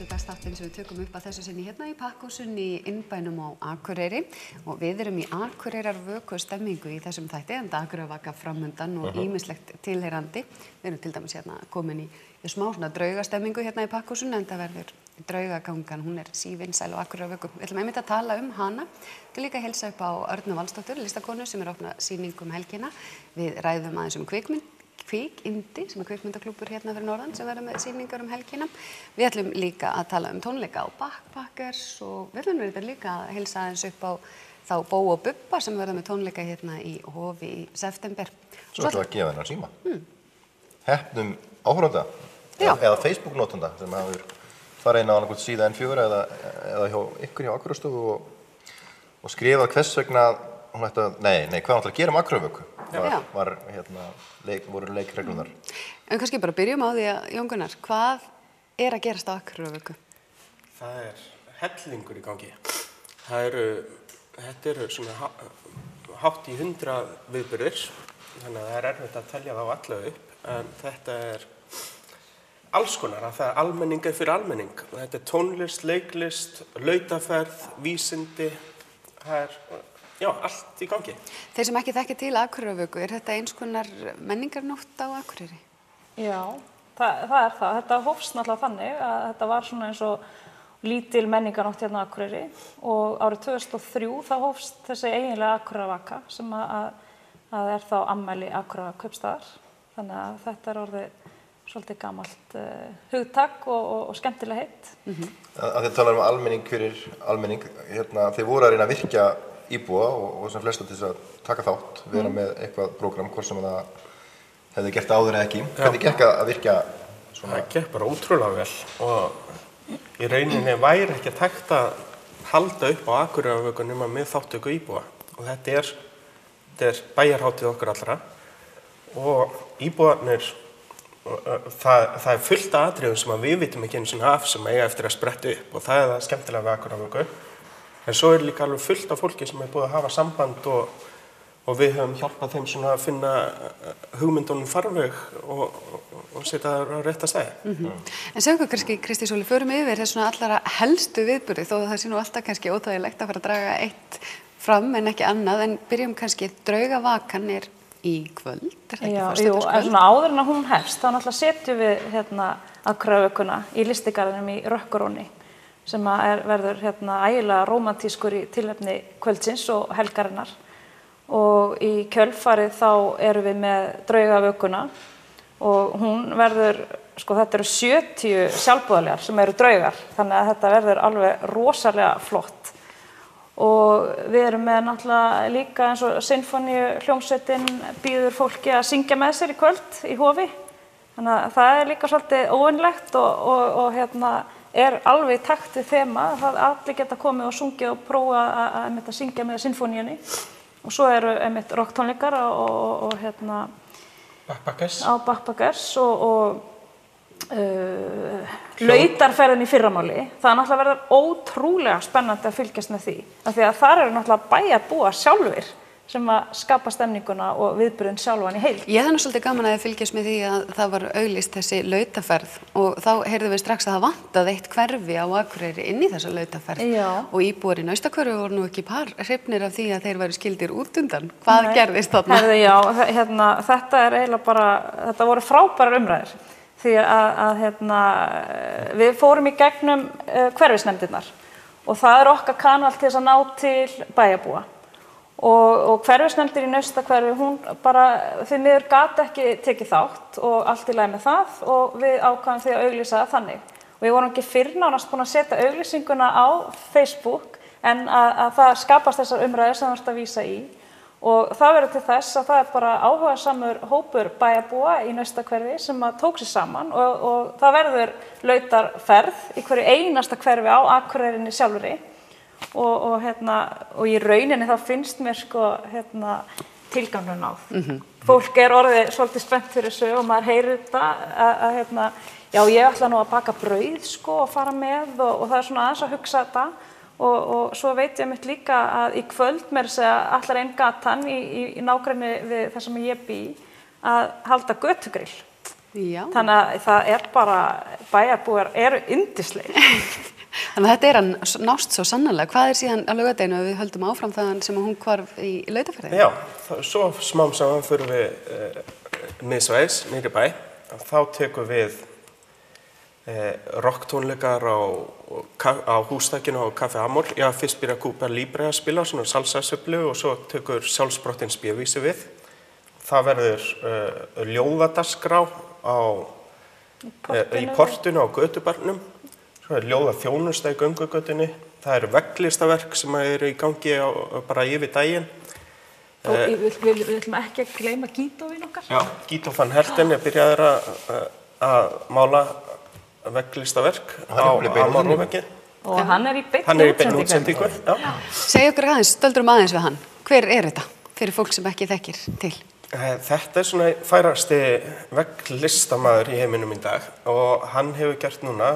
föstudagsþáttinn sem við tökum upp að þessu sinni hérna í Pakkhúsinu í innbænum á Akureyri og við erum í Akureyrarvöku stemmingu í þessum þætti enda Akureyrarvaka framundan og ýmislegt tilheyrandi. Við erum til dæmis hérna komin í smá svona draugastemmingu hérna í Pakkhúsinu enda verður draugagangan, hún sívinsæl á Akureyrarvöku. Við ætlum einmitt að tala hana. Við líka heilsa upp á Örnu Valsdóttur, listakonu sem opna sýningu helgina. Við ræðum aðeins Kvikindi, sem kvikmyndaklúbbur hérna fyrir norðan sem verður með sýningar helgina. Við ætlum líka að tala tónleika á Backpackers og við ætlum líka að heilsa aðeins upp á þá Bó og Bubba sem verður með tónleika hérna í Hofi í september. Svo ætlum við að gefa þennan síma. Heppnum áhorfanda eða Facebook-notanda sem hafur farið inn á annað síða N4 eða hjá ykkur hjá Akureyrastofu og skrifað hvers vegna hún ætti að, hvað hún ætlar að gera Akureyrarvöku. Voru leikreglunar. En kannski bara byrjum á því að Jón Gunnar, hvað að gerast á Akureyrarvöku? Það hellingur í gangi. Þetta eru svona hátt í 100 viðburðir, þannig að það erfitt að telja þá alla upp, en þetta alls konar, það almenning fyrir almenning. Þetta tónlist, leiklist, lautaferð, vísindi, það allt í gangi. Þeir sem ekki þekkja til Akureyrarvöku, þetta eins konar menningarnótt á Akureyri? Já, það það. Þetta hófst náttúrulega þannig að þetta var svona eins og lítil menningarnótt hérna á Akureyri og árið 2003 þá hófst þessi eiginlega Akureyrarvaka sem að þá afmæli Akureyrarkaupstaðar. Þannig að þetta orðið svolítið gamalt hugtak og skemmtilega heitt. Að þið talar almenning fyrir almenning, þið voru að reyna að virkja íbúa og sem flesta til þess að taka þátt, vera með eitthvað prógram, hvort sem það hefði gert áður eða ekki. Hvernig gekk að virkja svona? Það gekk bara ótrúlega vel og í rauninni væri ekki hægt að halda upp á Akureyrarvöku nema með þátttöku íbúa. Og þetta er bæjarhátíð okkar allra og íbúarnir, það fullt af atriðum sem við vitum ekki einu sinni af sem eiga eftir að spretta upp og það það skemmtilega við Akureyrarvöku. En svo líka alveg fullt af fólki sem búið að hafa samband og við höfum hjálpað þeim svona að finna hugmyndunum farveg og setja það á rétta stæði. En segjum hvað kannski, Kristín Sóli, förum yfir þessuna allara helstu viðburði þó það sé nú alltaf kannski óþægilegt að fara að draga eitt fram en ekki annað, en byrjum kannski draugavakan í kvöld, það ekki föstudagskvöld? Já, svona áður en að hún hefst, þá náttúrulega setjum við Akureyrarvökuna í listigarðinum í Rökkuróni sem verður ægilega rómantískur í tilefni kvöldsins og helgarinnar og í kjölfarið þá erum við með draugavökuna og hún verður, þetta eru 70 sjálfboðaliðar sem eru draugar þannig að þetta verður alveg rosalega flott og við erum með náttúrulega líka eins og sinfóníuhljómsveitin býður fólki að syngja með sér í kvöld í Hofi þannig að það líka svolítið óvenjulegt og alveg í takt við þema, það allir geta komið og sungið og prófa að syngja með sinfóníunni og svo eru rocktónleikar og Backpackers og lautarferðin í fyrramáli. Það náttúrulega verður ótrúlega spennandi að fylgjast með því af því að þar eru náttúrulega bæjarbúar sjálfir sem að skapa stemninguna og viðburðin sjálfan í heild. Ég það svolítið gaman að fylgjast með því að það var auglýst þessi lautaferð og þá heyrðum við strax að það vantaði eitt hverfi á Akureyri inn í þessa lautaferð. Já. Og íbúar í Naustakverfi voru nú ekki hrifnir af því að þeir væru skildir út undan. Hvað gerðist þarna? Já, þetta eiginlega bara, þetta voru frábærar umræður því að við fórum í gegnum hverfisnefndirnar og það okkar kanal til þess að ná til bæjarbúa. Og hverfisnefndir í Naustakverfi, hún bara því miður gat ekki tekið þátt og allt í lagi með það og við ákváðum því að auglýsa það þannig. Og við vorum ekki fyrr nánast búin að setja auglýsinguna á Facebook en að það skapast þessar umræður sem þú ert að vísa í. Og það verður til þess að það bara áhugasamur hópur bæjarbúa í Naustakverfi sem tók sér saman og það verður lautarferð í hverju einasta hverfi á Akureyrinni sjálfri. Og í rauninni þá finnst mér tilgangur náð. Fólk orðið svolítið spennt fyrir þessu og maður heyrir þetta já ég ætla nú að baka brauð og fara með og það svona aðeins að hugsa þetta og svo veit ég mitt líka að í kvöld mér segja allar gatan í nágrenni við það sem ég bý að halda götugrill Já. Þannig að það bara, bæjarbúar eru yndislegir. Þannig að þetta að nást svo sannarlega. Hvað síðan á laugardeginu að við höldum áfram þaðan sem hún hvarf í Lautaferði? Já, svo smám saman fyrir við miðsvæðis, niðri bæ. Þá tekum við rocktónleikar á hústakinu á Café Amor. Já, fyrst byrja Cuba Libre að spila, svona salsa-söflu og svo tekur sjálfsprottinn spjövísi við. Það verður ljóðadaskrá í portinu á götubarnum. Svo ljóða þjónusta í göngugötunni. Það eru veglistaverk sem eru í gangi bara yfir daginn. Og við ætlum ekki að gleyma Gítóvin okkar. Já, Gító van Helten byrjaður að mála veglistaverk á Amorveggi. Og hann í beinni útsendingu. Segðu okkur aðeins, stöldrum aðeins við hann. Hver þetta fyrir fólk sem ekki þekkir til? Þetta svona færasti vegglistamaður í heiminum í dag og hann hefur gert núna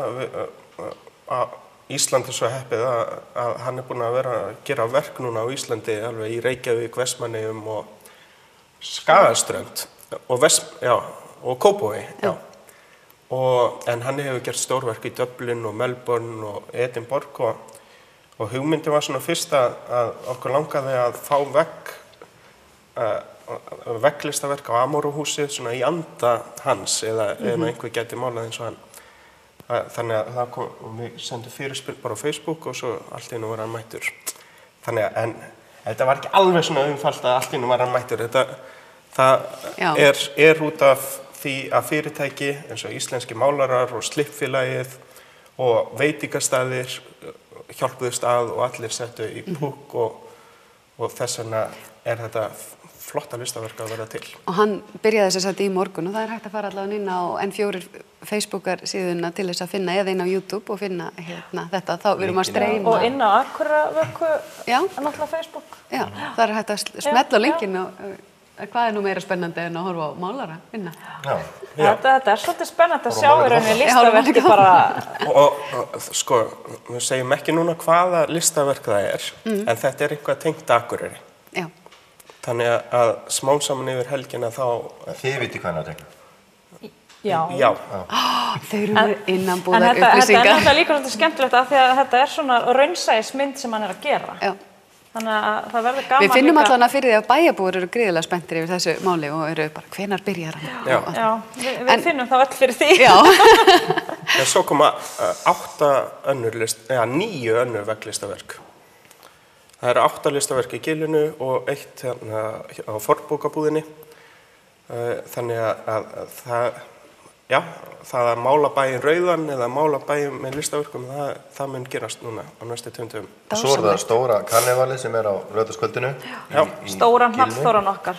Ísland svo heppið að hann búinn að vera að gera verk núna á Íslandi alveg í Reykjavík, Vestmannaeyjum og Skagaströnd og Kópavogi. En hann hefur gert stórverk í Dublin og Melbourne og Edinborg og hugmyndin var svona fyrst að okkur langaði að fá veglistaverk á Amorhúsið svona í anda hans eða einhver gæti málað eins og hann. Þannig að við sendum fyrirspurn bara á Facebook og svo allt í einu var hann mættur. En þetta var ekki alveg svona einfalt að allt í einu var hann mættur. Það er út af því að fyrirtæki eins og Íslenski málarar og Slippfélagið og veitingastæðir hjálpuðust að og allir settu í púkk og þess vegna þetta flotta listaverk að verða til. Og hann byrjaði þess að í morgun og það hægt að fara allavega inn á N4 Facebookar síðuna til þess að finna eða inn á YouTube og finna þetta. Þá við erum að streyma. Og inn á Akureyrarvöku, náttúrulega Facebook. Já, það hægt að smetla linkinn og hvað nú meira spennandi en að horfa á málara vinna. Þetta svolítið spennandi að sjá í rauninni listaverki bara. Og sko, við segjum ekki núna hvaða listaverk það en þetta eitthvað tengt Akureyri. Já. Þannig að smám saman yfir helgina þá... Þið viti hvað það tegna? Já. Þau eru innanbúðar upplýsingar. Þetta náttúrulega líka svolítið skemmtilegt af því að þetta svona raunsæismynd sem hann að gera. Já. Þannig að það verður gaman líka... Við finnum allavega fyrir því að bæjarbúar eru gríðarlega spenntir yfir þessu máli og eru bara, hvenær byrjar hann? Já, við finnum það öll fyrir því. Já. En svo koma 9 önnur veglistaverk. Það eru 8 listaverk í Gilinu og 1 á Fornbókabúðinni. Þannig að það að mála bæinn rauðan eða mála bæinn með listaverkum, það mun gerast núna á næstu 2 dögum. Svo það stóra karnevalið sem á Laugardagskvöldinu. Stóra hnallþóran okkar.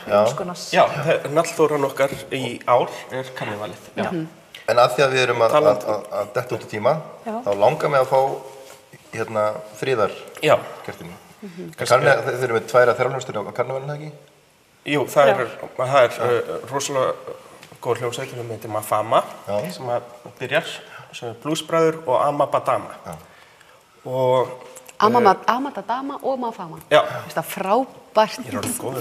Já, hnallþóran okkar í ár karnevalið. En að því að við erum að detta út í tíma, þá langar mig að fá friðarkertinu. Þeir eru með 2 þjálfhljómsveitir á karnevalinu, ekki? Jú, það er rosalega góð hljómsveit sem heitir Mafama sem byrjar sem bluesbræður og Amabadama. Amadadama og Mafama. Já. Þetta er frábært. Ég er orðinn góður.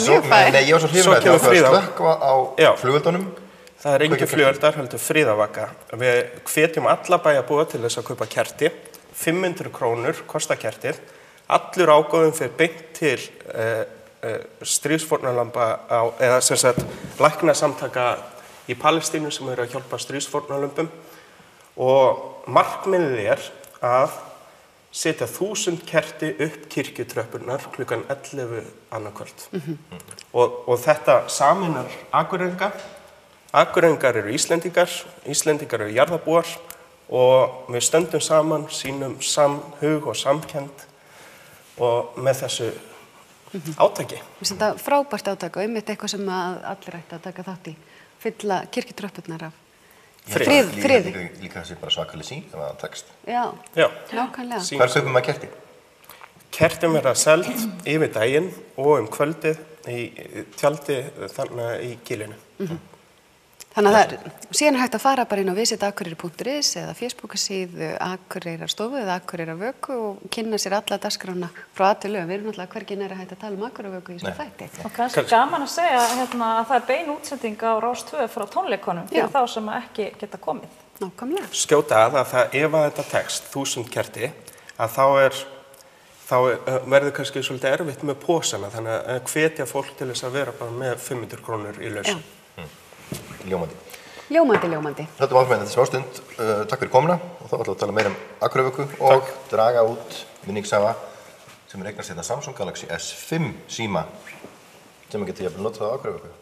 Mjög fært. Nei, ég var svo hrifinn að þetta var slökkva á flugeldunum. Það er engin flugeldar, heldur friðarvaka. Við hvetjum alla bæjarbúa til þess að kaupa kerti. 500 krónur kostar kertið. Allur ágóðinn fer beint til stríðsfórnarlamba eða sem sagt læknasamtaka í Palestínu sem eru að hjálpa stríðsfórnarlömbum og markmiðið að setja 1000 kerti upp kirkjutröppurnar klukkan 11 annað kvöld. Og þetta sameinar Akureyringa. Akureyringar eru Íslendingar, Íslendingar eru jarðarbúar og við stöndum saman, sýnum samhug og samkennd og með þessu átaki. Þetta er frábært átaki og einmitt eitthvað sem allir ætti að taka þátt í. Fylla kirkjutröppurnar af friði. Líka þessi bara svakalig sýn ef það tekst. Já, nákvæmlega. Hvar kaupum maður kerti? Kertin verða seld yfir daginn og kvöldið í tjaldi þarna í Gilinu. Þannig að síðan hægt að fara bara inn á visitakureyri.is eða Facebook-síðu Akureyrarstofu eða Akureyrarvöku og kynna sér alla dagskrána frá A til Ö. Við erum náttúrulega hvergi nærri hægt að tala Akureyrarvöku í þessum þætti. Og kannski gaman að segja að það er bein útsending á Rás 2 frá tónleikunum fyrir þá sem ekki geta komið. Nákvæmlega. Skjóta að ef að þetta tekst 1000 kerti, að þá verður kannski svolítið erfitt með pósana, þannig að hvetja fólk til þess að vera bara með 500 krónur í laus. Ljómandi. Ljómandi. Þetta var áfram með þetta smástund. Takk fyrir komuna og þá ætlum við að tala meira Akureyrarvöku og draga út vinningshafa sem eignast hérna Samsung Galaxy S5 síma sem getur jafnvel notað á Akureyrarvöku.